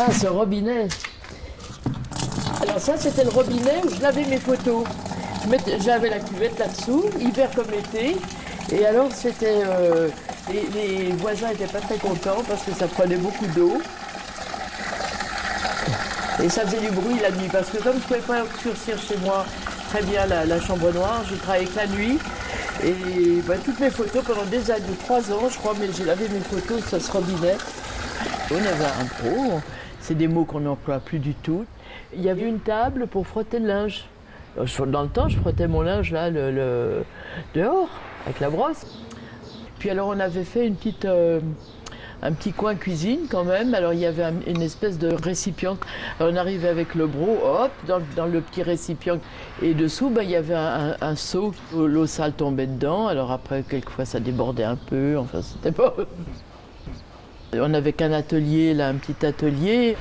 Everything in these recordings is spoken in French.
Ah, ce robinet. Alors ça, c'était le robinet où je lavais mes photos. J'avais la cuvette là-dessous, hiver comme été. Et alors, c'était... les voisins n'étaient pas très contents parce que ça prenait beaucoup d'eau. Et ça faisait du bruit la nuit. Parce que comme je ne pouvais pas obscurcir chez moi très bien la chambre noire, je travaillais que la nuit. Et toutes mes photos, pendant des années, 3 ans, je crois, mais j'ai lavé mes photos sur ce robinet. On avait un pot, c'est des mots qu'on n'emploie plus du tout. Il y avait une table pour frotter le linge. Dans le temps, je frottais mon linge là, dehors, avec la brosse. Puis alors, on avait fait un petit coin cuisine quand même. Alors, il y avait une espèce de récipient. Alors, on arrivait avec le broc, hop, dans le petit récipient. Et dessous, il y avait un seau. L'eau sale tombait dedans. Alors après, quelquefois, ça débordait un peu. Enfin, c'était pas... On n'avait qu'un atelier, là, un petit atelier.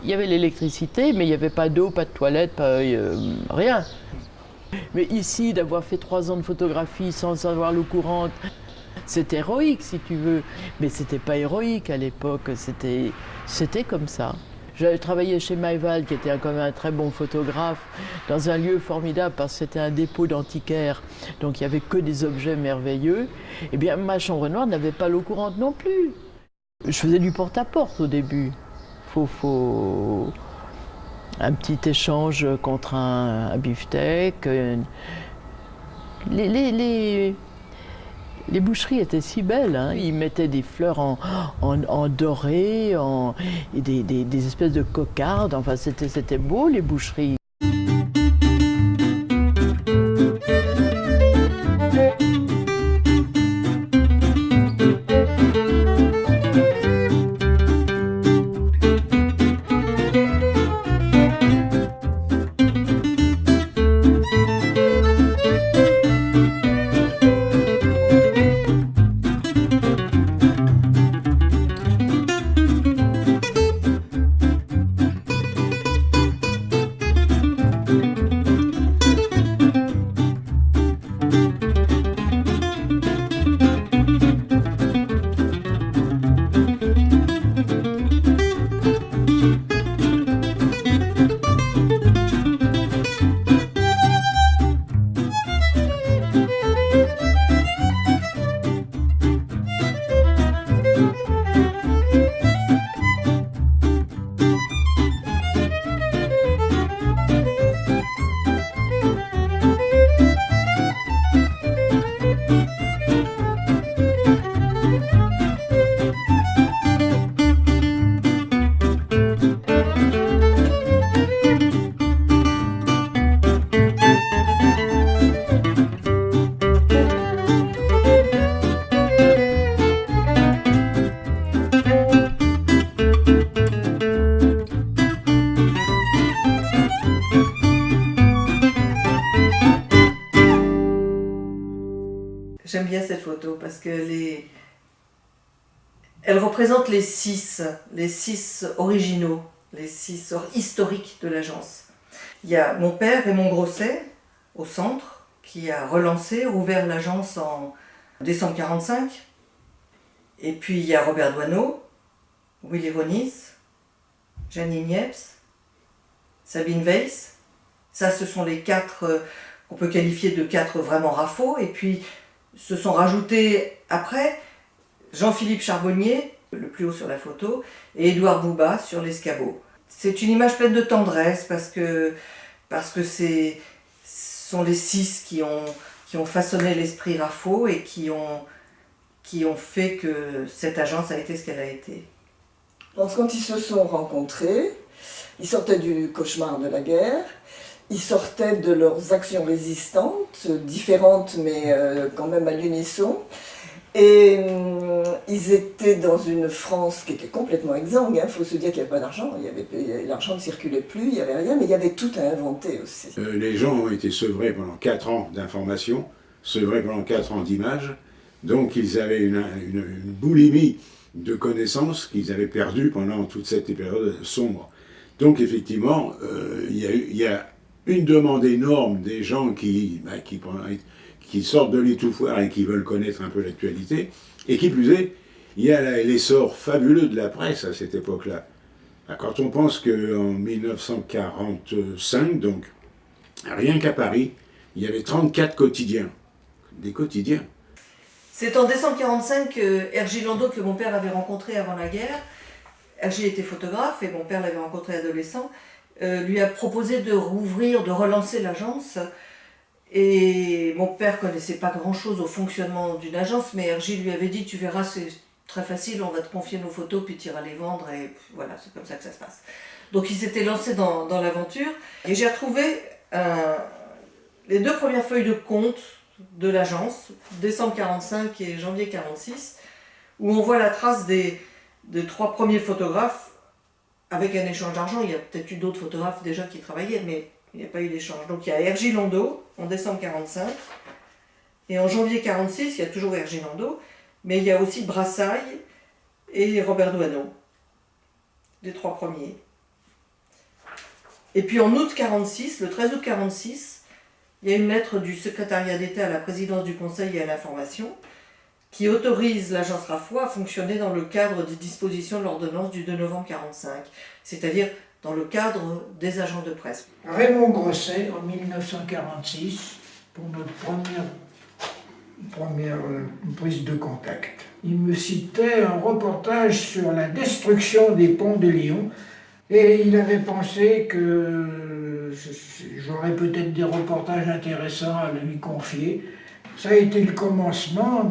Il y avait l'électricité, mais il n'y avait pas d'eau, pas de toilette, rien. Mais ici, d'avoir fait 3 ans de photographie sans avoir l'eau courante, c'est héroïque, si tu veux. Mais c'était pas héroïque à l'époque, c'était comme ça. J'avais travaillé chez Maïval, qui était quand même un très bon photographe, dans un lieu formidable parce que c'était un dépôt d'antiquaires. Donc il n'y avait que des objets merveilleux. Eh bien, ma chambre noire n'avait pas l'eau courante non plus. Je faisais du porte-à-porte au début. Faut un petit échange contre un beefsteak. Les boucheries étaient si belles, hein. Ils mettaient des fleurs en doré, et des espèces de cocardes. Enfin, c'était beau, les boucheries. J'aime bien cette photo parce que elle représente les six originaux, les 6 historiques de l'agence. Il y a mon père Raymond Grosset au centre qui a relancé, ouvert l'agence en décembre 1945. Et puis il y a Robert Doisneau, Willy Ronis, Janine Niepce, Sabine Weiss. Ça, ce sont les 4 qu'on peut qualifier de 4 vraiment rafaux. Et puis se sont rajoutés après Jean-Philippe Charbonnier, le plus haut sur la photo, et Édouard Bouba sur l'escabeau. C'est une image pleine de tendresse parce que ce sont les 6 qui ont façonné l'esprit Raffo et qui ont fait que cette agence a été ce qu'elle a été. Donc quand ils se sont rencontrés, ils sortaient du cauchemar de la guerre. Ils sortaient de leurs actions résistantes, différentes mais quand même à l'unisson. Et ils étaient dans une France qui était complètement exsangue. Il faut se dire qu'il n'y avait pas d'argent, l'argent ne circulait plus, il n'y avait rien, mais il y avait tout à inventer aussi. Les gens ont été sevrés pendant 4 ans d'information, sevrés pendant 4 ans d'images. Donc ils avaient une boulimie de connaissances qu'ils avaient perdues pendant toute cette période sombre. Donc effectivement, il y a une demande énorme des gens qui sortent de l'étouffoir et qui veulent connaître un peu l'actualité. Et qui plus est, il y a l'essor fabuleux de la presse à cette époque-là. Quand on pense qu'en 1945, donc, rien qu'à Paris, il y avait 34 quotidiens. Des quotidiens. C'est en décembre 1945 que Hergé Landau, que mon père avait rencontré avant la guerre, Hergé était photographe et mon père l'avait rencontré adolescent, lui a proposé de rouvrir, de relancer l'agence. Et mon père connaissait pas grand-chose au fonctionnement d'une agence, mais Hergé lui avait dit, tu verras, c'est très facile, on va te confier nos photos, puis tu iras les vendre, et voilà, c'est comme ça que ça se passe. Donc il s'était lancé dans l'aventure, et j'ai retrouvé les 2 premières feuilles de compte de l'agence, décembre 45 et janvier 46, où on voit la trace des 3 premiers photographes, avec un échange d'argent. Il y a peut-être eu d'autres photographes déjà qui travaillaient, mais il n'y a pas eu d'échange. Donc il y a Hergé Landau en décembre 45, et en janvier 46, il y a toujours Hergé Landau, mais il y a aussi Brassailles et Robert Doisneau, les 3 premiers. Et puis en août 46, le 13 août 46, il y a une lettre du secrétariat d'État à la présidence du Conseil et à l'information qui autorise l'agence Raffois à fonctionner dans le cadre des dispositions de l'ordonnance du 2 novembre 45, c'est-à-dire dans le cadre des agents de presse. Raymond Grosset, en 1946, pour notre première prise de contact. Il me citait un reportage sur la destruction des ponts de Lyon, et il avait pensé que j'aurais peut-être des reportages intéressants à lui confier. Ça a été le commencement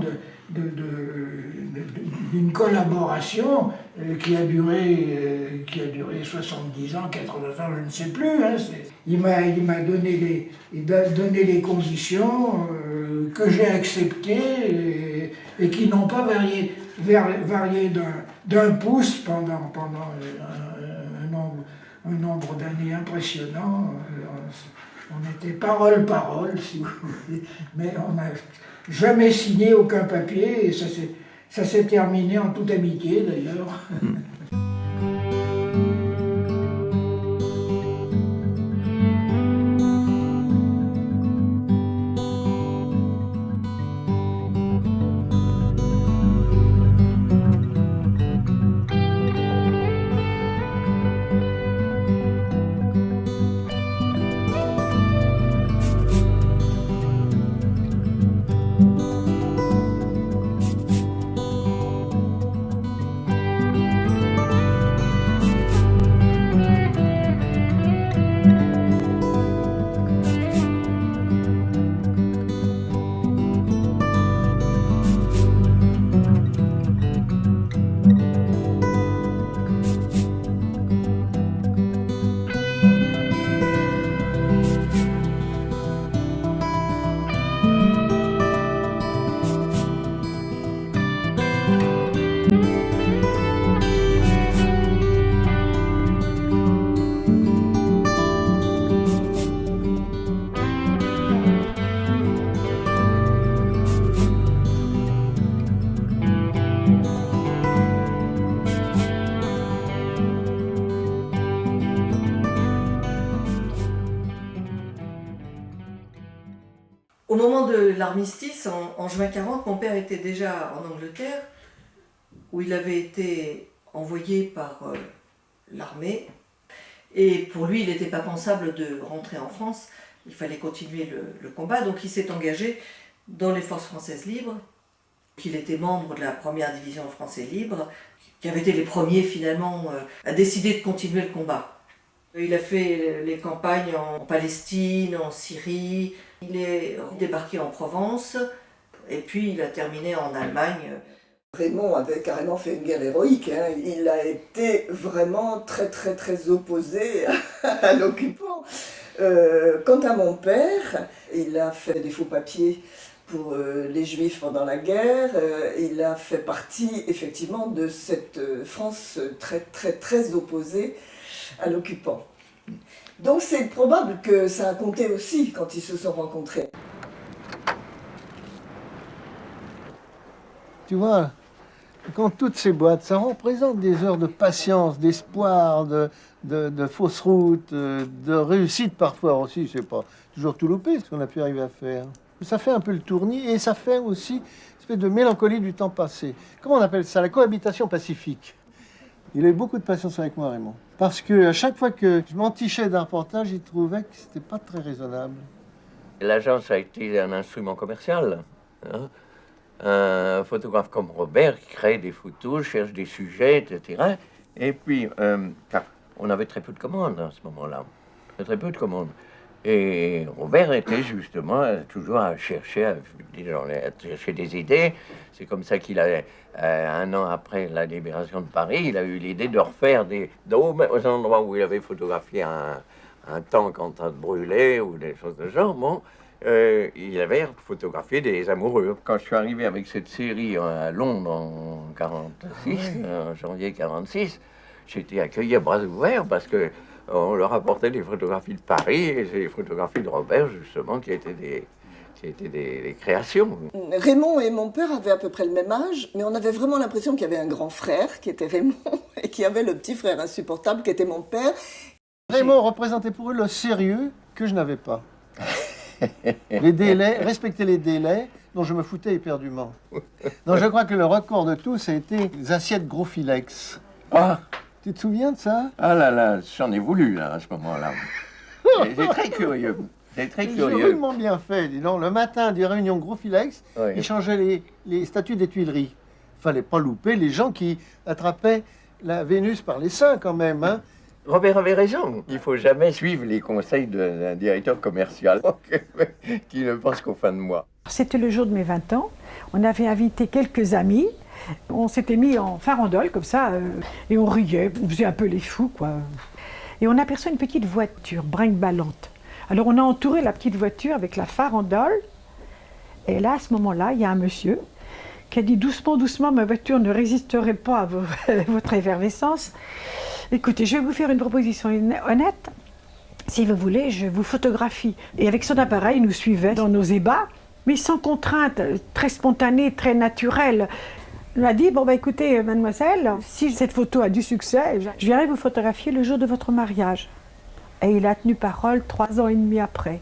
d'une collaboration qui a duré 70 ans, 80 ans, je ne sais plus. Hein. Il m'a donné les conditions que j'ai acceptées et qui n'ont pas varié d'un pouce pendant un nombre d'années impressionnant. On était parole, si vous voulez, mais on n'a jamais signé aucun papier, et ça s'est terminé en toute amitié d'ailleurs. Au moment de l'armistice, en juin 40, mon père était déjà en Angleterre, où il avait été envoyé par l'armée. Et pour lui, il n'était pas pensable de rentrer en France. Il fallait continuer le combat. Donc il s'est engagé dans les forces françaises libres. Il était membre de la première division français libre, qui avait été les premiers finalement à décider de continuer le combat. Il a fait les campagnes en Palestine, en Syrie. Il est débarqué en Provence et puis il a terminé en Allemagne. Raymond avait carrément fait une guerre héroïque. Hein. Il a été vraiment très opposé à l'occupant. Quant à mon père, il a fait des faux papiers pour les Juifs pendant la guerre. Il a fait partie effectivement de cette France très opposée à l'occupant. Donc c'est probable que ça a compté aussi quand ils se sont rencontrés. Tu vois, quand toutes ces boîtes, ça représente des heures de patience, d'espoir, de fausses routes, de réussite parfois aussi, c'est pas toujours tout loupé ce qu'on a pu arriver à faire. Ça fait un peu le tournis et ça fait aussi une espèce de mélancolie du temps passé. Comment on appelle ça? La cohabitation pacifique. Il a eu beaucoup de patience avec moi, Raymond. Parce qu'à chaque fois que je m'entichais d'un reportage, il trouvait que c'était pas très raisonnable. L'agence a été un instrument commercial. Hein. Un photographe comme Robert qui crée des photos, cherche des sujets, etc. Et puis, on avait très peu de commandes à ce moment-là. Très peu de commandes. Et Robert était justement toujours à chercher des idées. C'est comme ça qu'il a, un an après la libération de Paris, il a eu l'idée de refaire des dômes aux endroits où il avait photographié un tank en train de brûler ou des choses de genre. Bon, il avait photographié des amoureux. Quand je suis arrivé avec cette série à Londres en 46, en janvier 46, j'ai été accueilli à bras ouverts parce que on leur apportait des photographies de Paris et des photographies de Robert, justement, qui étaient des créations. Raymond et mon père avaient à peu près le même âge, mais on avait vraiment l'impression qu'il y avait un grand frère, qui était Raymond, et qu'il y avait le petit frère insupportable, qui était mon père. Raymond représentait pour eux le sérieux que je n'avais pas. Les délais, respecter les délais dont je me foutais éperdument. Donc je crois que le record de tout, ça a été les assiettes gros filex. Ah, Tu te souviens de ça? ah là là, j'en ai voulu là, à ce moment-là. C'est très curieux. C'est très C'est curieux. rudement bien fait, dis donc. Le matin des réunions gros filex, Oui. ils changeaient les statues des Tuileries. Fallait pas louper les gens qui attrapaient la Vénus par les seins quand même, hein. Robert avait raison. Il ne faut jamais suivre les conseils d'un directeur commercial qui ne pense qu'aux fins de mois. C'était le jour de mes 20 ans. On avait invité quelques amis. On s'était mis en farandole comme ça et on riait. On faisait un peu les fous, quoi. Et on aperçoit une petite voiture brinque-ballante. Alors on a entouré la petite voiture avec la farandole. Et là, à ce moment-là, il y a un monsieur qui a dit doucement, doucement, ma voiture ne résisterait pas à votre effervescence. Écoutez, je vais vous faire une proposition honnête. Si vous voulez, je vous photographie. Et avec son appareil, il nous suivait dans nos ébats, mais sans contrainte, très spontanée, très naturelle. Il m'a dit, bon bah écoutez, mademoiselle, si cette photo a du succès, je viendrai vous photographier le jour de votre mariage. Et il a tenu parole 3 ans et demi après.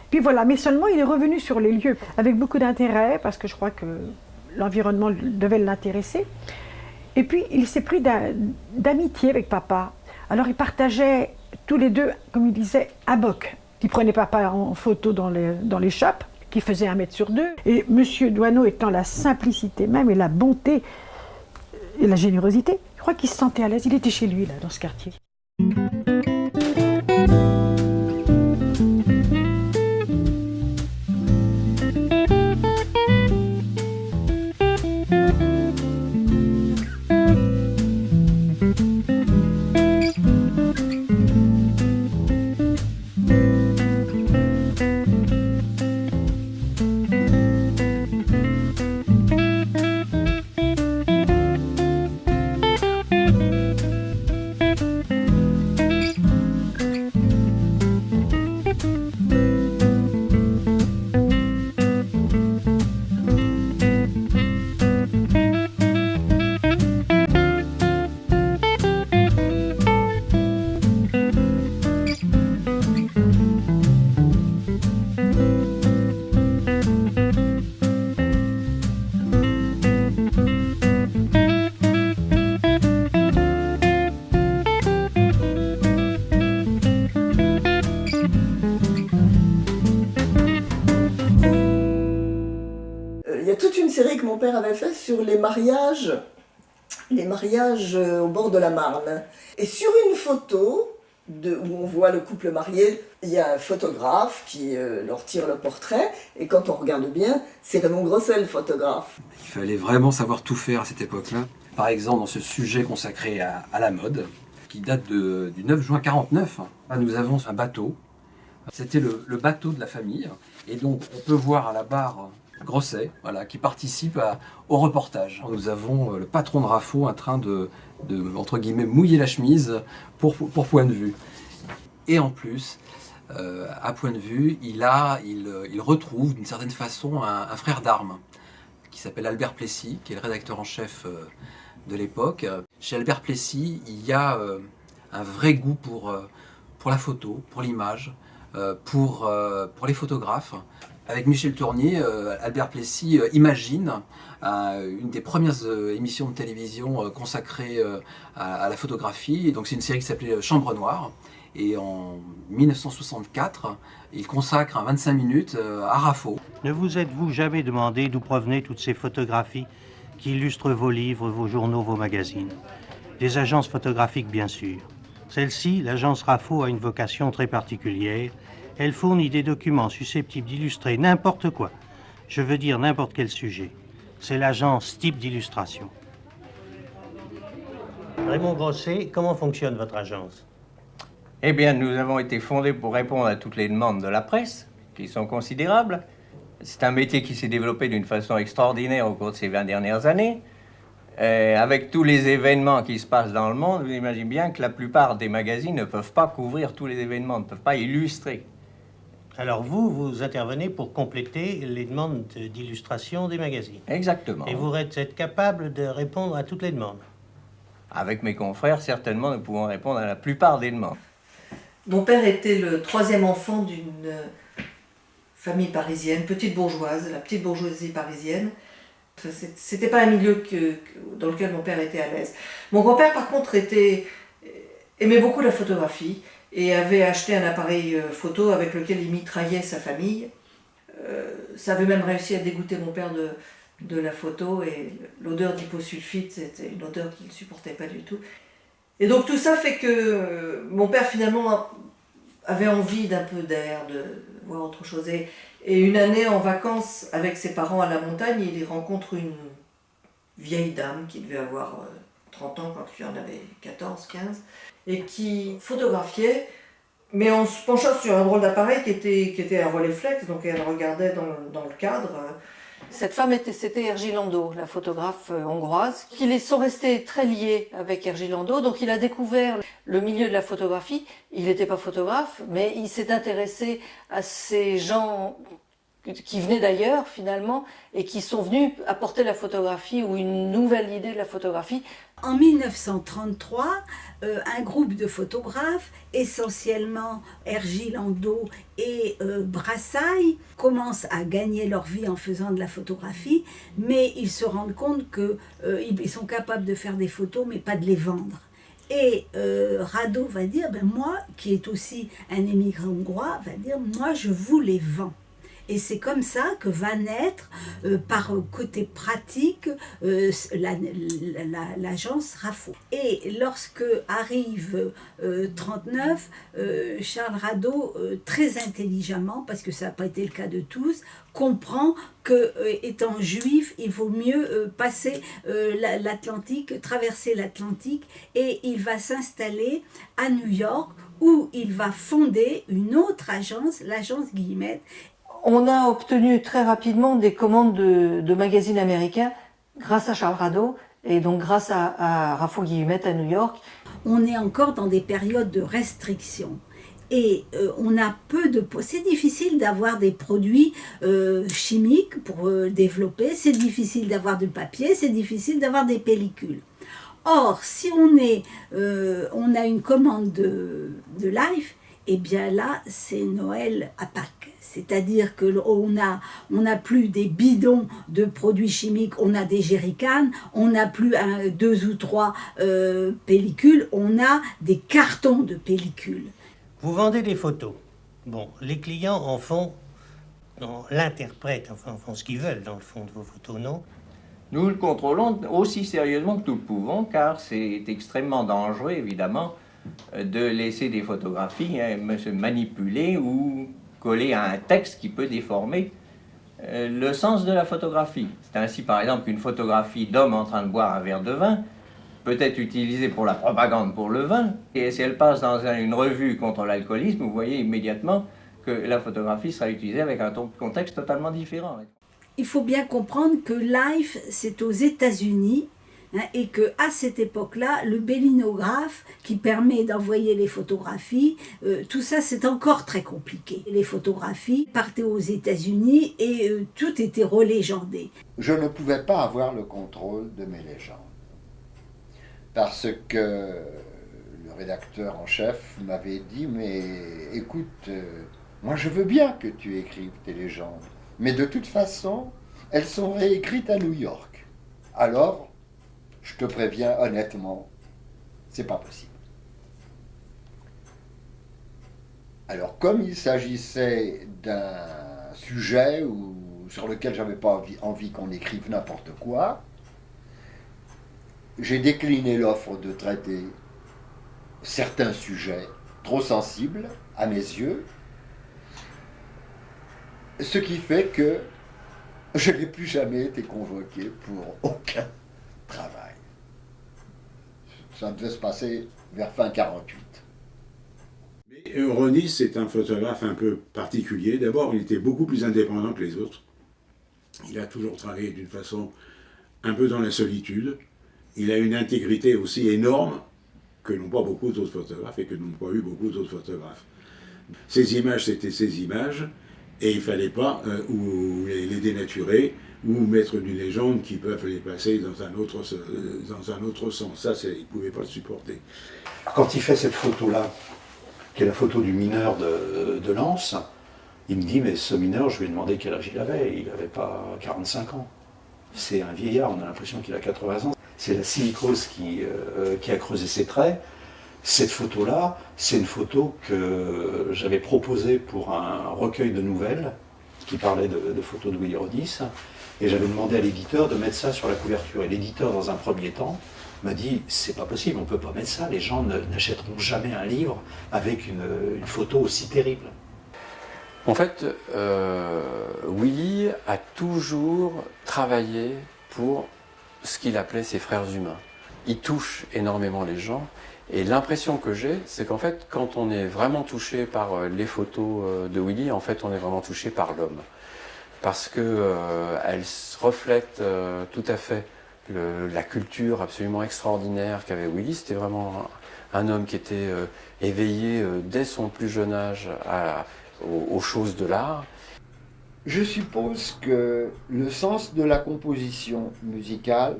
Puis voilà, mais seulement il est revenu sur les lieux avec beaucoup d'intérêt, parce que je crois que l'environnement devait l'intéresser. Et puis il s'est pris d'amitié avec papa. Alors ils partageaient tous les deux, comme il disait, à boc. Ils prenaient papa en photo dans les shops, qui faisait 1 mètre sur 2. Et Monsieur Doisneau étant la simplicité même et la bonté et la générosité, je crois qu'il se sentait à l'aise. Il était chez lui, là, dans ce quartier. Il y a toute une série que mon père avait fait sur les mariages au bord de la Marne. Et sur une photo où on voit le couple marié, il y a un photographe qui leur tire le portrait. Et quand on regarde bien, c'est Raymond Grosset, le photographe. Il fallait vraiment savoir tout faire à cette époque-là. Par exemple, dans ce sujet consacré à la mode, qui date du 9 juin 49, nous avons un bateau. C'était le bateau de la famille. Et donc, on peut voir à la barre Grosset, voilà, qui participe au reportage. Nous avons le patron de Raffaud en train de entre guillemets, mouiller la chemise pour Point de Vue. Et en plus, à Point de Vue, il retrouve d'une certaine façon un frère d'armes qui s'appelle Albert Plessis, qui est le rédacteur en chef de l'époque. Chez Albert Plessis, il y a un vrai goût pour la photo, pour l'image, pour les photographes. Avec Michel Tournier, Albert Plessis imagine une des premières émissions de télévision consacrées à la photographie. Et donc c'est une série qui s'appelait Chambre Noire. Et en 1964, il consacre 25 minutes à Raffo. Ne vous êtes-vous jamais demandé d'où provenaient toutes ces photographies qui illustrent vos livres, vos journaux, vos magazines? Des agences photographiques, bien sûr. Celle-ci, l'agence Raffo, a une vocation très particulière. Elle fournit des documents susceptibles d'illustrer n'importe quoi. Je veux dire n'importe quel sujet. C'est l'agence type d'illustration. Raymond Grosset, comment fonctionne votre agence? Eh bien, nous avons été fondés pour répondre à toutes les demandes de la presse, qui sont considérables. C'est un métier qui s'est développé d'une façon extraordinaire au cours de ces 20 dernières années. Avec tous les événements qui se passent dans le monde, vous imaginez bien que la plupart des magazines ne peuvent pas couvrir tous les événements, ne peuvent pas illustrer. Alors vous intervenez pour compléter les demandes d'illustration des magazines. Exactement. Et vous êtes capable de répondre à toutes les demandes? Avec mes confrères, certainement, nous pouvons répondre à la plupart des demandes. Mon père était le troisième enfant d'une famille parisienne, petite bourgeoise, la petite bourgeoisie parisienne. C'était pas un milieu dans lequel mon père était à l'aise. Mon grand-père, par contre, aimait beaucoup la photographie et avait acheté un appareil photo avec lequel il mitraillait sa famille. Ça avait même réussi à dégoûter mon père de la photo, et l'odeur d'hyposulfite, c'était une odeur qu'il ne supportait pas du tout. Et donc tout ça fait que mon père finalement avait envie d'un peu d'air, de voir autre chose. Et une année en vacances avec ses parents à la montagne, il y rencontre une vieille dame qui devait avoir 30 ans quand il en avait 14, 15, et qui photographiait, mais en se penchant sur un drôle d'appareil qui était un Rolleiflex, donc elle regardait dans le cadre. Cette femme, c'était Ergilando, la photographe hongroise. Ils sont restés très liés avec Ergilando, donc il a découvert le milieu de la photographie. Il n'était pas photographe, mais il s'est intéressé à ces gens qui venaient d'ailleurs finalement et qui sont venus apporter la photographie ou une nouvelle idée de la photographie. En 1933, un groupe de photographes, essentiellement Ergilando et Brassailles, commencent à gagner leur vie en faisant de la photographie, mais ils se rendent compte qu'ils sont capables de faire des photos, mais pas de les vendre. Et Rado va dire, moi, qui est aussi un émigré hongrois, va dire, moi je vous les vends. Et c'est comme ça que va naître, par côté pratique, l'agence Raffo. Et lorsque arrive 39, Charles Rado, très intelligemment, parce que ça n'a pas été le cas de tous, comprend que, étant juif, il vaut mieux passer l'Atlantique, traverser l'Atlantique, et il va s'installer à New York, où il va fonder une autre agence, l'agence Guillemette. On a obtenu très rapidement des commandes de magazines américains grâce à Charles Rado et donc grâce à Raffo Guillemette à New York. On est encore dans des périodes de restriction et on a c'est difficile d'avoir des produits chimiques pour développer, c'est difficile d'avoir du papier, c'est difficile d'avoir des pellicules. Or, si on a une commande de Life, eh bien là, c'est Noël à Pâques. C'est-à-dire qu'on n'a plus des bidons de produits chimiques, on a des jerrycans, on n'a plus 2 ou 3 pellicules, on a des cartons de pellicules. Vous vendez des photos. Bon, les clients en font, l'interprètent, en font ce qu'ils veulent dans le fond de vos photos, non? Nous le contrôlons aussi sérieusement que nous le pouvons, car c'est extrêmement dangereux, évidemment, de laisser des photographies se manipuler ou coller à un texte qui peut déformer le sens de la photographie. C'est ainsi, par exemple, qu'une photographie d'homme en train de boire un verre de vin peut être utilisée pour la propagande pour le vin, et si elle passe dans une revue contre l'alcoolisme, vous voyez immédiatement que la photographie sera utilisée avec un contexte totalement différent. Il faut bien comprendre que Life, c'est aux États-Unis, et qu'à cette époque-là, le bélinographe qui permet d'envoyer les photographies, tout ça c'est encore très compliqué. Les photographies partaient aux États-Unis et tout était relégendé. Je ne pouvais pas avoir le contrôle de mes légendes. Parce que le rédacteur en chef m'avait dit, mais écoute, moi je veux bien que tu écrives tes légendes. Mais de toute façon, elles sont réécrites à New York. Alors, je te préviens honnêtement, c'est pas possible. Alors, comme il s'agissait d'un sujet sur lequel j'avais pas envie qu'on écrive n'importe quoi, j'ai décliné l'offre de traiter certains sujets trop sensibles à mes yeux, ce qui fait que je n'ai plus jamais été convoqué pour aucun travail. Ça devait se passer vers fin 48. Mais Ronis, c'est un photographe un peu particulier. D'abord, il était beaucoup plus indépendant que les autres. Il a toujours travaillé d'une façon un peu dans la solitude. Il a une intégrité aussi énorme que n'ont pas beaucoup d'autres photographes et que n'ont pas eu beaucoup d'autres photographes. Ces images, c'était ces images, et il ne fallait pas ou les dénaturer ou mettre une légende qui peuvent les passer dans un autre sens. Ça, il ne pouvait pas le supporter. Quand il fait cette photo-là, qui est la photo du mineur de Lens, il me dit, mais ce mineur, je lui ai demandé quel âge il avait. Il n'avait pas 45 ans. C'est un vieillard, on a l'impression qu'il a 80 ans. C'est la silicose qui a creusé ses traits. Cette photo-là, c'est une photo que j'avais proposée pour un recueil de nouvelles qui parlait de photos de Willy Ronis. Et j'avais demandé à l'éditeur de mettre ça sur la couverture. Et l'éditeur, dans un premier temps, m'a dit « c'est pas possible, on ne peut pas mettre ça. Les gens n'achèteront jamais un livre avec une photo aussi terrible. » En fait, Willy a toujours travaillé pour ce qu'il appelait ses frères humains. Il touche énormément les gens, et l'impression que j'ai, c'est qu'en fait, quand on est vraiment touché par les photos de Willy, en fait, on est vraiment touché par l'homme. Parce qu'elles reflètent tout à fait la culture absolument extraordinaire qu'avait Willy. C'était vraiment un homme qui était éveillé dès son plus jeune âge aux choses de l'art. Je suppose que le sens de la composition musicale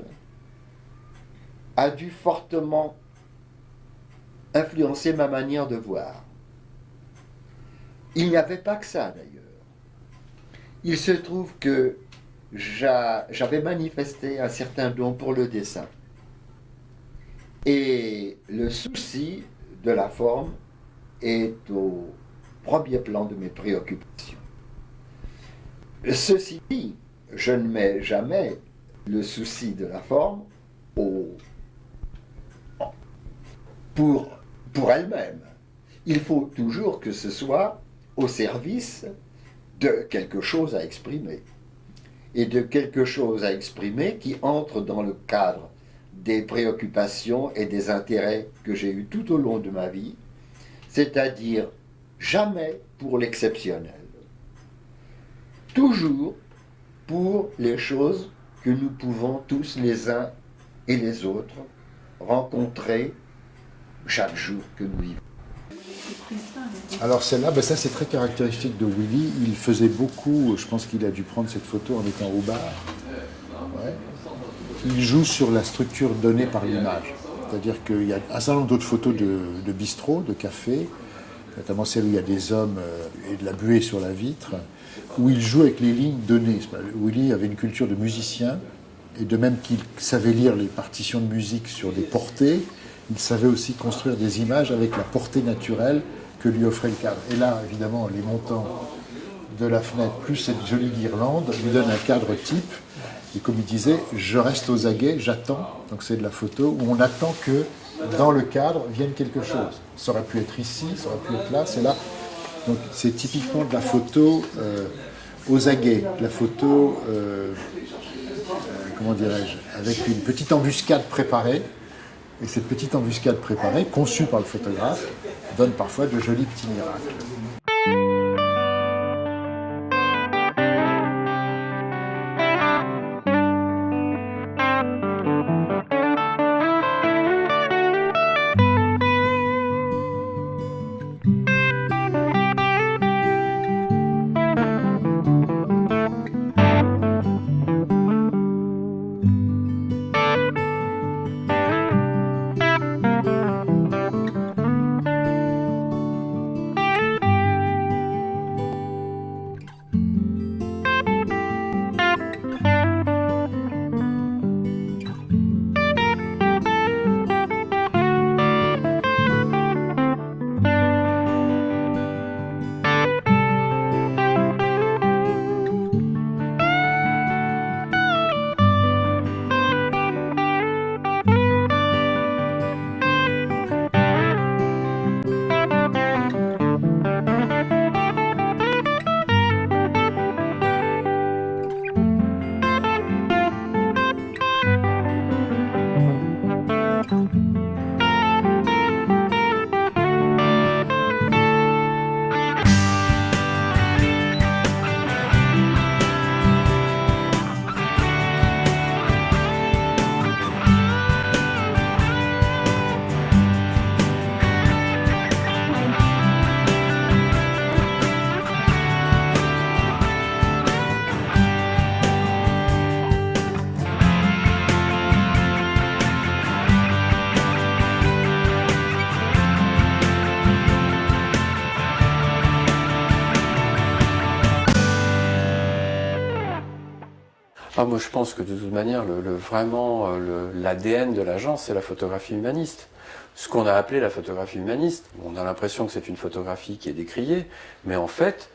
a dû fortement influencer ma manière de voir. Il n'y avait pas que ça d'ailleurs. Il se trouve que j'avais manifesté un certain don pour le dessin. Et le souci de la forme est au premier plan de mes préoccupations. Ceci dit, je ne mets jamais le souci de la forme pour elle-même. Il faut toujours que ce soit au service de quelque chose à exprimer. Et de quelque chose à exprimer qui entre dans le cadre des préoccupations et des intérêts que j'ai eus tout au long de ma vie, c'est-à-dire jamais pour l'exceptionnel. Toujours pour les choses que nous pouvons tous les uns et les autres rencontrer chaque jour que nous vivons. Alors celle-là, ça c'est très caractéristique de Willy. Il faisait beaucoup, je pense qu'il a dû prendre cette photo en étant au bar. Ouais. Il joue sur la structure donnée par l'image. C'est-à-dire qu'il y a un certain nombre d'autres photos de bistrot, de café, notamment celle où il y a des hommes et de la buée sur la vitre, où il joue avec les lignes données. Willy avait une culture de musicien, et de même qu'il savait lire les partitions de musique sur des portées, il savait aussi construire des images avec la portée naturelle que lui offrait le cadre. Et là, évidemment, les montants de la fenêtre, plus cette jolie guirlande, lui donnent un cadre type. Et comme il disait, je reste aux aguets, j'attends. Donc c'est de la photo où on attend que dans le cadre vienne quelque chose. Ça aurait pu être ici, ça aurait pu être là, c'est là. Donc c'est typiquement de la photo aux aguets, la photo, comment dirais-je, avec une petite embuscade préparée. Et cette petite embuscade préparée, conçue par le photographe, donne parfois de jolis petits miracles. Moi je pense que de toute manière, vraiment l'ADN de l'agence, c'est la photographie humaniste. Ce qu'on a appelé la photographie humaniste. On a l'impression que c'est une photographie qui est décriée, mais en fait,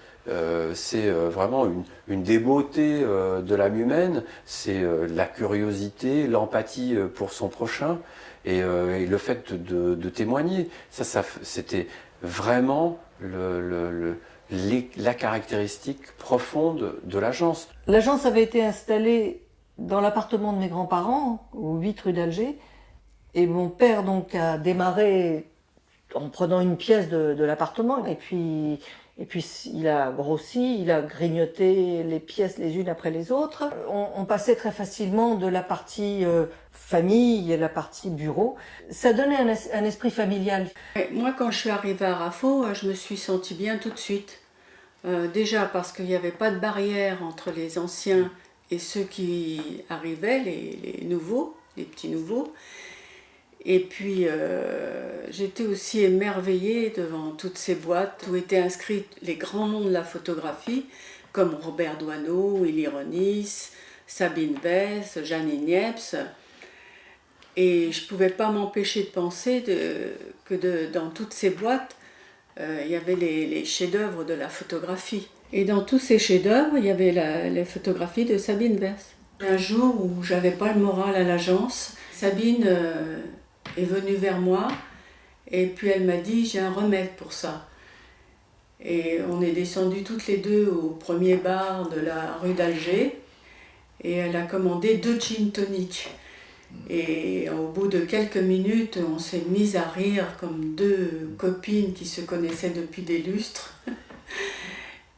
c'est vraiment une des beautés de l'âme humaine, c'est la curiosité, l'empathie pour son prochain, et le fait de témoigner. Ça c'était vraiment la caractéristique profonde de l'agence. L'agence avait été installée dans l'appartement de mes grands-parents, au 8 rue d'Alger, et mon père donc a démarré en prenant une pièce de l'appartement, et puis il a grossi, il a grignoté les pièces les unes après les autres. On passait très facilement de la partie famille à la partie bureau. Ça donnait un esprit familial. Moi, quand je suis arrivée à Raffo, je me suis sentie bien tout de suite. Déjà parce qu'il n'y avait pas de barrière entre les anciens et ceux qui arrivaient, les nouveaux, les petits nouveaux. Et puis j'étais aussi émerveillée devant toutes ces boîtes où étaient inscrits les grands noms de la photographie, comme Robert Doisneau, Willy Ronis, Sabine Besse, Jeanne Niepce. Et je ne pouvais pas m'empêcher de penser que dans toutes ces boîtes, il y avait les chefs-d'œuvre de la photographie. Et dans tous ces chefs-d'œuvre, il y avait les photographies de Sabine Besse. Un jour où j'avais pas le moral à l'agence, Sabine est venue vers moi et puis elle m'a dit j'ai un remède pour ça. Et on est descendus toutes les deux au premier bar de la rue d'Alger et elle a commandé 2 gin tonic. Et au bout de quelques minutes, on s'est mis à rire comme 2 copines qui se connaissaient depuis des lustres.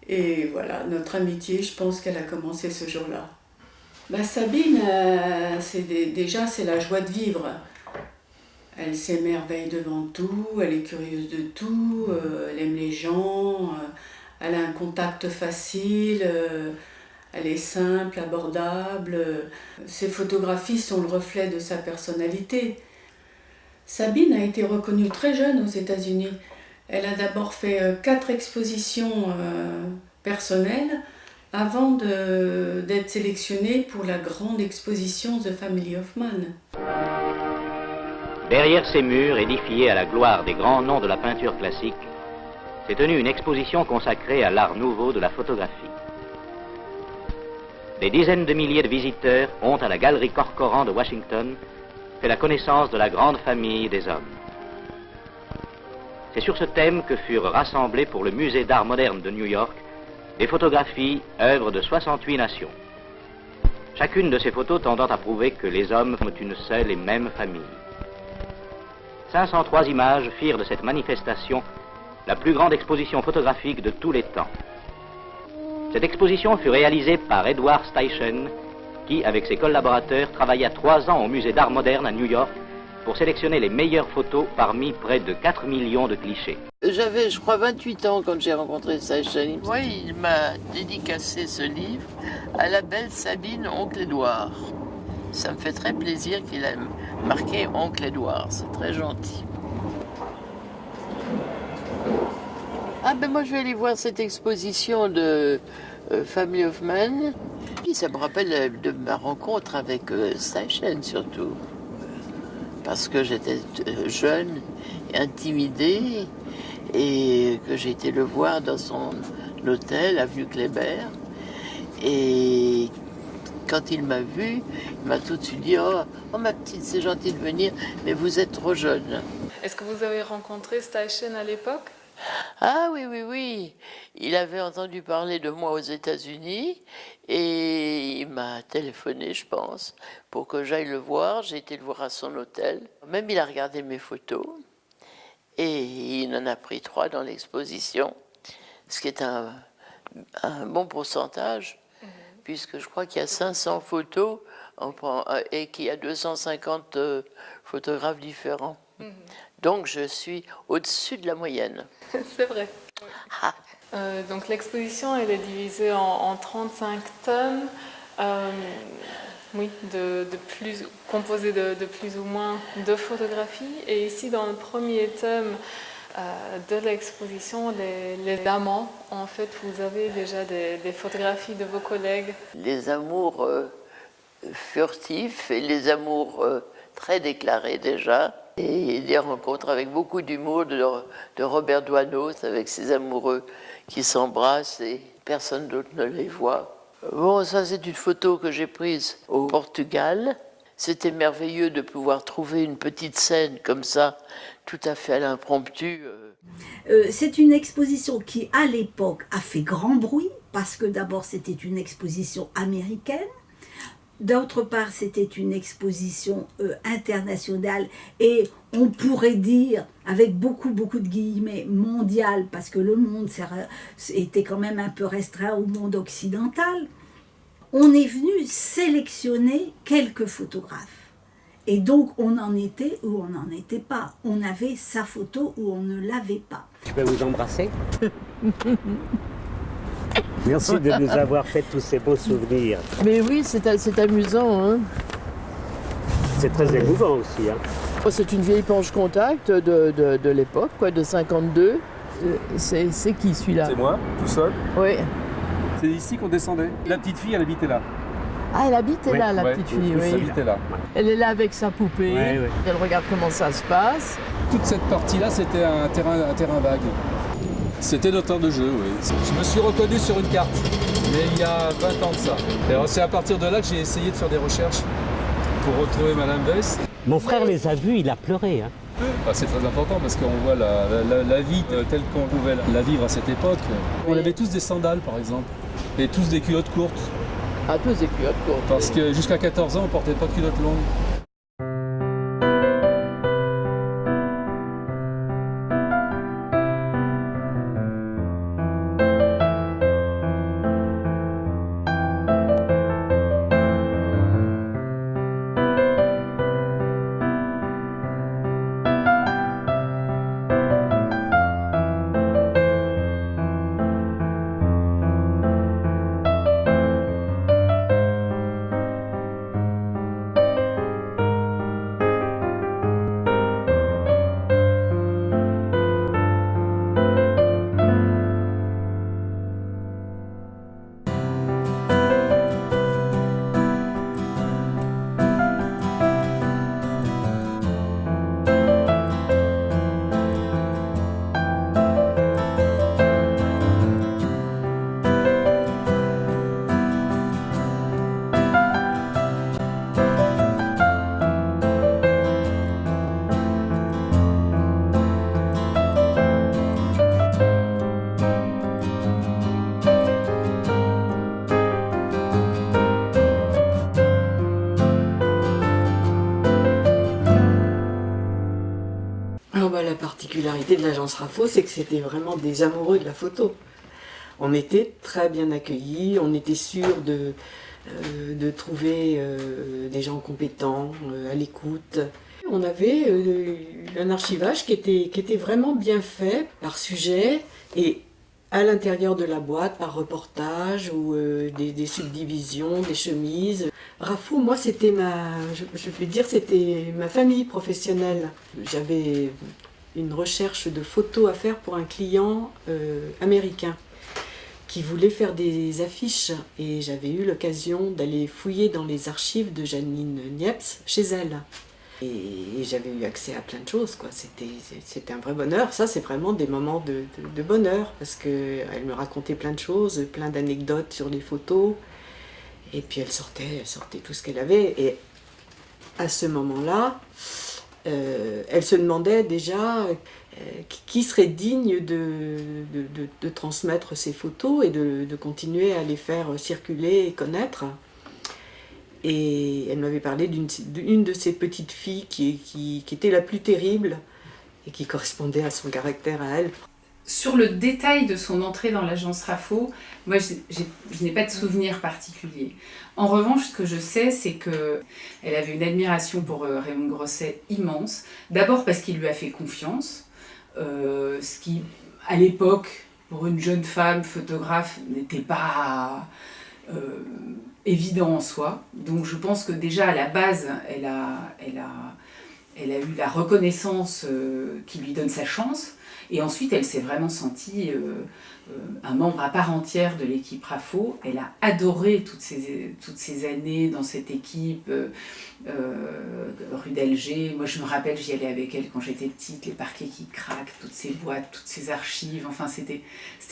Et voilà, notre amitié, je pense qu'elle a commencé ce jour-là. Sabine, déjà c'est la joie de vivre. Elle s'émerveille devant tout, elle est curieuse de tout, elle aime les gens, elle a un contact facile, elle est simple, abordable. Ses photographies sont le reflet de sa personnalité. Sabine a été reconnue très jeune aux États-Unis. Elle a d'abord fait 4 expositions personnelles avant d'être sélectionnée pour la grande exposition The Family of Man. Derrière ces murs édifiés à la gloire des grands noms de la peinture classique, s'est tenue une exposition consacrée à l'art nouveau de la photographie. Des dizaines de milliers de visiteurs ont, à la Galerie Corcoran de Washington, fait la connaissance de la grande famille des hommes. C'est sur ce thème que furent rassemblées pour le Musée d'art moderne de New York des photographies, œuvres de 68 nations. Chacune de ces photos tendant à prouver que les hommes forment une seule et même famille. 503 images firent de cette manifestation la plus grande exposition photographique de tous les temps. Cette exposition fut réalisée par Edward Steichen, qui, avec ses collaborateurs, travailla 3 ans au Musée d'art moderne à New York pour sélectionner les meilleures photos parmi près de 4 millions de clichés. J'avais, je crois, 28 ans quand j'ai rencontré Steichen. Oui, il m'a dédicacé ce livre à la belle Sabine Oncle Édouard. Ça me fait très plaisir qu'il ait marqué Oncle Édouard, c'est très gentil. Moi je vais aller voir cette exposition de Family of Man. Puis ça me rappelle de ma rencontre avec Steichen surtout. Parce que j'étais jeune, intimidée, et que j'ai été le voir dans son hôtel, avenue Kléber. Et quand il m'a vu, il m'a tout de suite dit « Oh ma petite, c'est gentil de venir, mais vous êtes trop jeune. » Est-ce que vous avez rencontré Steichen à l'époque? Ah oui. Il avait entendu parler de moi aux États-Unis et il m'a téléphoné, je pense, pour que j'aille le voir. J'ai été le voir à son hôtel. Même il a regardé mes photos et il en a pris 3 dans l'exposition, ce qui est un bon pourcentage, puisque je crois qu'il y a 500 photos et qu'il y a 250 photographes différents. Donc je suis au-dessus de la moyenne. C'est vrai. Donc l'exposition elle est divisée en 35 tomes, composés de plus ou moins de photographies. Et ici dans le premier tome de l'exposition, les amants, en fait vous avez déjà des photographies de vos collègues. Les amours furtifs et les amours très déclarés déjà. Et des rencontres avec beaucoup d'humour de Robert Doisneau, avec ses amoureux qui s'embrassent et personne d'autre ne les voit. Bon, ça c'est une photo que j'ai prise au Portugal. C'était merveilleux de pouvoir trouver une petite scène comme ça, tout à fait à l'impromptu. C'est une exposition qui, à l'époque, a fait grand bruit, parce que d'abord c'était une exposition américaine, d'autre part c'était une exposition internationale, et on pourrait dire, avec beaucoup de guillemets, mondiale, parce que le monde était quand même un peu restreint au monde occidental. On est venu sélectionner quelques photographes. Et donc, on en était ou on n'en était pas. On avait sa photo ou on ne l'avait pas. Je peux vous embrasser? Merci de nous avoir fait tous ces beaux souvenirs. Mais oui, c'est amusant. Hein. C'est très émouvant aussi. Hein. C'est une vieille planche contact de l'époque, quoi, de 52. C'est qui celui-là? C'est moi, tout seul. Oui. C'est ici qu'on descendait. La petite fille, elle habitait là. Ah, elle habitait là, la petite fille, oui. Elle habitait là. Elle est là avec sa poupée, elle regarde comment ça se passe. Toute cette partie-là, c'était un terrain vague. C'était notre temps de jeu, oui. Je me suis reconnu sur une carte, mais il y a 20 ans de ça. Et c'est à partir de là que j'ai essayé de faire des recherches pour retrouver Madame Weiss. Mon frère les a vus, il a pleuré. Hein. Ah, c'est très important parce qu'on voit la vie telle qu'on pouvait la vivre à cette époque. On avait tous des sandales, par exemple, et tous des culottes courtes. Ah, tous des culottes courtes. Parce que jusqu'à 14 ans, on ne portait pas de culottes longues. La particularité de l'agence Raffo, c'est que c'était vraiment des amoureux de la photo. On était très bien accueillis, on était sûr de trouver des gens compétents, à l'écoute. On avait un archivage qui était vraiment bien fait par sujet et à l'intérieur de la boîte, par reportage ou des subdivisions, des chemises. Raffo, moi, c'était je vais dire, c'était ma famille professionnelle. J'avais une recherche de photos à faire pour un client américain qui voulait faire des affiches et j'avais eu l'occasion d'aller fouiller dans les archives de Janine Niepce chez elle. Et j'avais eu accès à plein de choses, quoi. C'était un vrai bonheur. Ça, c'est vraiment des moments de bonheur parce qu'elle me racontait plein de choses, plein d'anecdotes sur les photos. Et puis elle sortait tout ce qu'elle avait. Et à ce moment-là, elle se demandait déjà qui serait digne de transmettre ses photos et de continuer à les faire circuler et connaître. Et elle m'avait parlé d'une de ces petites filles qui était la plus terrible et qui correspondait à son caractère à elle. Sur le détail de son entrée dans l'agence Raffo, moi je n'ai pas de souvenir particulier. En revanche, ce que je sais, c'est qu'elle avait une admiration pour Raymond Grosset immense. D'abord parce qu'il lui a fait confiance, ce qui, à l'époque, pour une jeune femme photographe, n'était pas évident en soi. Donc je pense que déjà à la base, elle elle a eu la reconnaissance qui lui donne sa chance. Et ensuite, elle s'est vraiment sentie un membre à part entière de l'équipe RAFO. Elle a adoré toutes ces années dans cette équipe rue d'Alger. Moi, je me rappelle, j'y allais avec elle quand j'étais petite, les parquets qui craquent, toutes ces boîtes, toutes ces archives. Enfin, c'était